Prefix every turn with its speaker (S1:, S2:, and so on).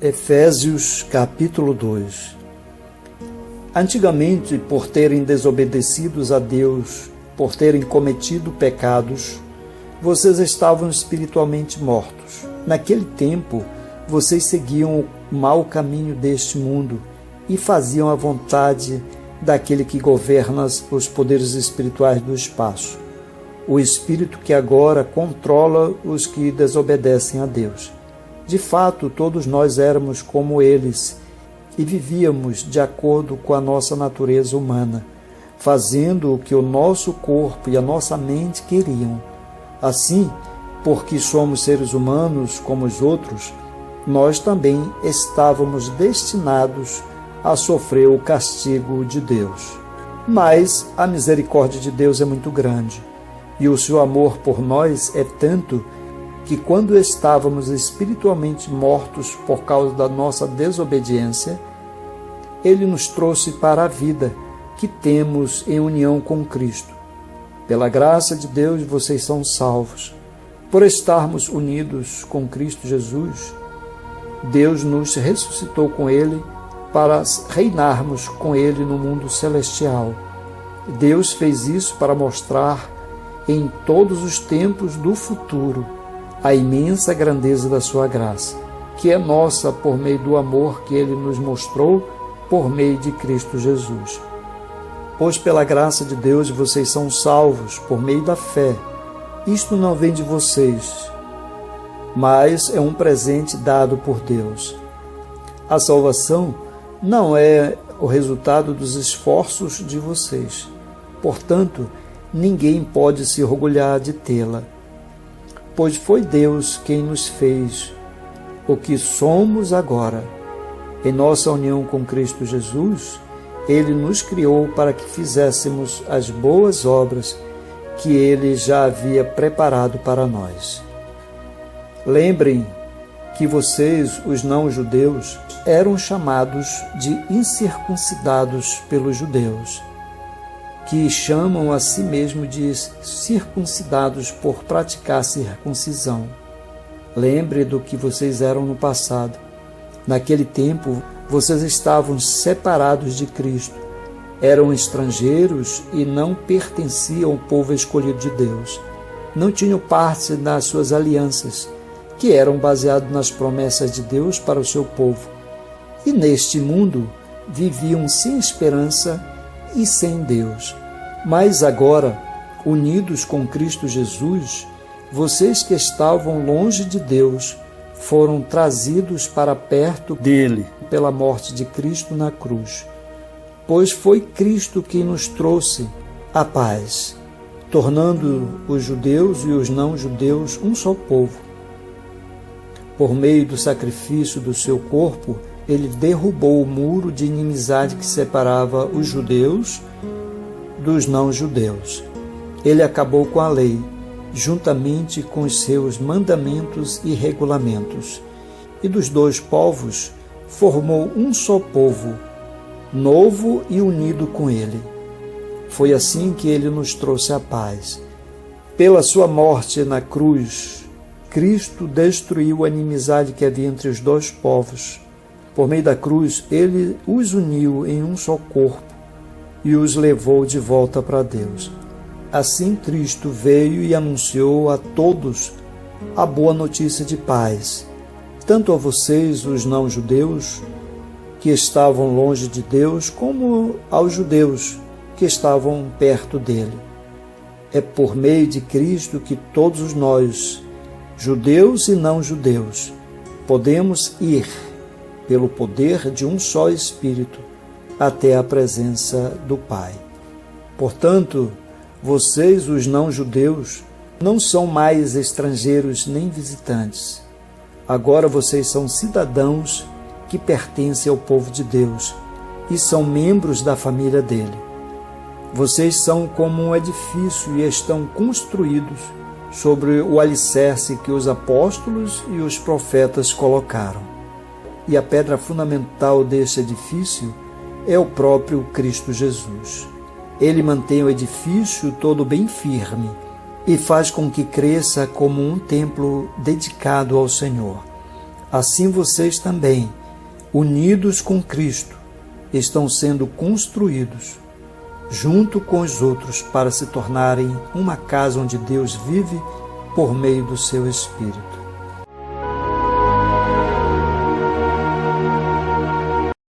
S1: Efésios capítulo 2. Antigamente, por terem desobedecido a Deus, por terem cometido pecados, vocês estavam espiritualmente mortos. Naquele tempo, vocês seguiam o mau caminho deste mundo e faziam a vontade daquele que governa os poderes espirituais do espaço, o espírito que agora controla os que desobedecem a Deus. De fato, todos nós éramos como eles e vivíamos de acordo com a nossa natureza humana, fazendo o que o nosso corpo e a nossa mente queriam. Assim, porque somos seres humanos como os outros, nós também estávamos destinados a sofrer o castigo de Deus. Mas a misericórdia de Deus é muito grande, e o seu amor por nós é tanto que quando estávamos espiritualmente mortos por causa da nossa desobediência, Ele nos trouxe para a vida que temos em união com Cristo. Pela graça de Deus, vocês são salvos. Por estarmos unidos com Cristo Jesus, Deus nos ressuscitou com Ele para reinarmos com Ele no mundo celestial. Deus fez isso para mostrar em todos os tempos do futuro a imensa grandeza da sua graça, que é nossa por meio do amor que Ele nos mostrou por meio de Cristo Jesus. Pois pela graça de Deus vocês são salvos por meio da fé. Isto não vem de vocês, mas é um presente dado por Deus. A salvação não é o resultado dos esforços de vocês. Portanto, ninguém pode se orgulhar de tê-la, pois foi Deus quem nos fez o que somos agora. Em nossa união com Cristo Jesus, Ele nos criou para que fizéssemos as boas obras que Ele já havia preparado para nós. Lembrem que vocês, os não-judeus, eram chamados de incircuncidados pelos judeus, que chamam a si mesmos de circuncidados por praticar circuncisão. Lembre do que vocês eram no passado. Naquele tempo, vocês estavam separados de Cristo, eram estrangeiros e não pertenciam ao povo escolhido de Deus. Não tinham parte nas suas alianças, que eram baseadas nas promessas de Deus para o seu povo. E neste mundo viviam sem esperança e sem Deus. Mas agora, unidos com Cristo Jesus, vocês que estavam longe de Deus foram trazidos para perto dele pela morte de Cristo na cruz. Pois foi Cristo quem nos trouxe a paz, tornando os judeus e os não-judeus um só povo. Por meio do sacrifício do seu corpo, Ele derrubou o muro de inimizade que separava os judeus dos não-judeus. Ele acabou com a lei, juntamente com os seus mandamentos e regulamentos, e dos dois povos formou um só povo, novo e unido com Ele. Foi assim que Ele nos trouxe a paz. Pela sua morte na cruz, Cristo destruiu a inimizade que havia entre os dois povos. Por meio da cruz, Ele os uniu em um só corpo e os levou de volta para Deus. Assim, Cristo veio e anunciou a todos a boa notícia de paz, tanto a vocês, os não-judeus, que estavam longe de Deus, como aos judeus que estavam perto dele. É por meio de Cristo que todos nós, judeus e não-judeus, podemos ir, pelo poder de um só Espírito, até a presença do Pai. Portanto, vocês, os não-judeus, não são mais estrangeiros nem visitantes. Agora vocês são cidadãos que pertencem ao povo de Deus e são membros da família dele. Vocês são como um edifício e estão construídos sobre o alicerce que os apóstolos e os profetas colocaram. E a pedra fundamental deste edifício é o próprio Cristo Jesus. Ele mantém o edifício todo bem firme e faz com que cresça como um templo dedicado ao Senhor. assim vocês também, unidos com Cristo, estão sendo construídos junto com os outros para se tornarem uma casa onde Deus vive por meio do seu Espírito.